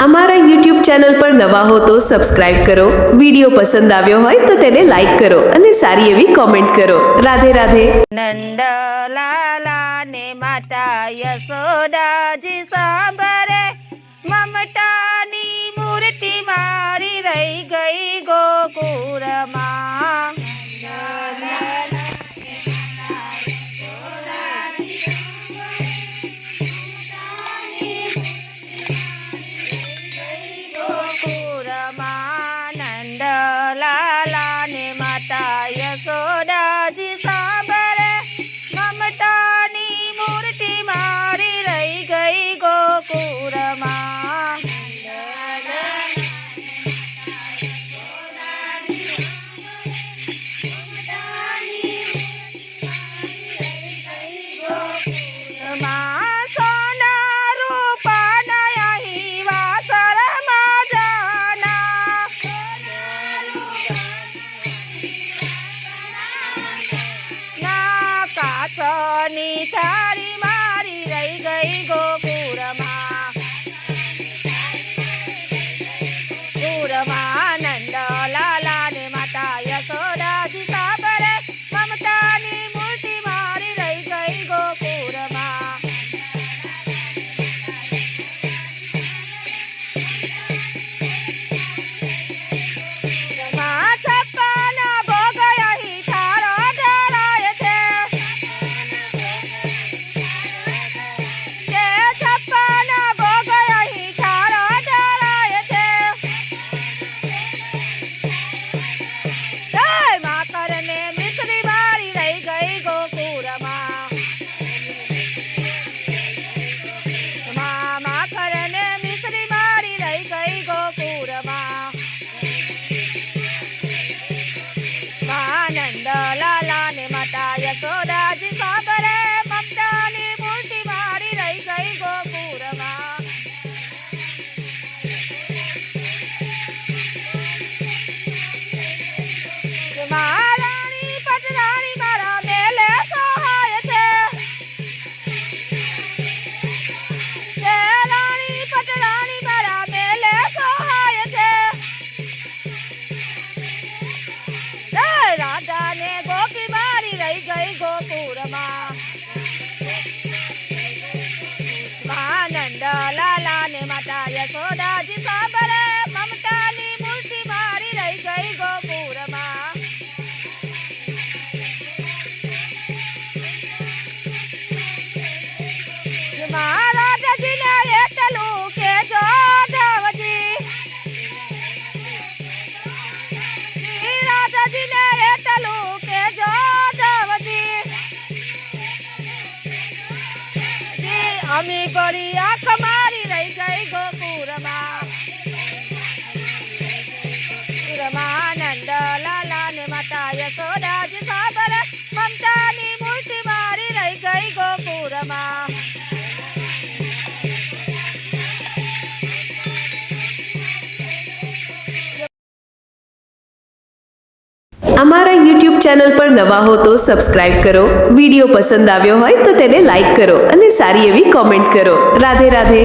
અમારા YouTube channel પર નવા હો તો સબસ્ક્રાઇબ કરો, વિડિયો પસંદ આવ્યો હોય તો તેને લાઈક કરો અને સારી એવી કોમેન્ટ કરો. રાધે રાધે. નંદલાલા ને માતા યશોદાજી સાંભળે, મમતાની મૂર્તિ મારી રહી ગઈ ગોકુળમાં. નંદલાલા ને માતા યશોદાજી સાંભળે, મમતાની મૂર્તિ મારી રહી ગઈ ગોકુળમાં. કાચની થાળી મારી રહી ગઈ ગોકુળમાં. ગોકુળમાં નંદલાલા ને માતા યશોદાજી સાંભળે, મમતાની મૂર્તિ મારી રહી ગઈ ગોકુળમાં. નંદલાલા ને માતા યશોદાજી સાંભળે, મમતાની મૂર્તિ મારી રહી ગઈ ગોકુળમાં. મહારાણી પટરાણી મારા મેલે સહાય છે, રાણી પટરાણી મારા મેલે સહાય છે. રાધા ને ગોપી મારી રહી ગઈ ગોકુળમાં. નંદલાલા ને માતા યશોદાજી સાંભળે, મમતાની મૂર્તિ મારી રહી ગઈ ગોકુળમાં. મહારાજજીને એટલું કેજો ધવજી, રાધાજીને એટલું કેજો ધવજી, અમી ગળી આંખ મારી રહી ગઈ ગોકુળમાં. નંદલાલા ને માતા યશોદાજી સાંભળે, મમતાની મૂર્તિ મારી રહી ગઈ ગોકુળમાં. અમારા YouTube ચેનલ પર નવા હો તો સબસ્ક્રાઇબ કરો, વિડિયો પસંદ આવ્યો હોય તો તેને લાઈક કરો અને સારી એવી કોમેન્ટ કરો. રાધે રાધે.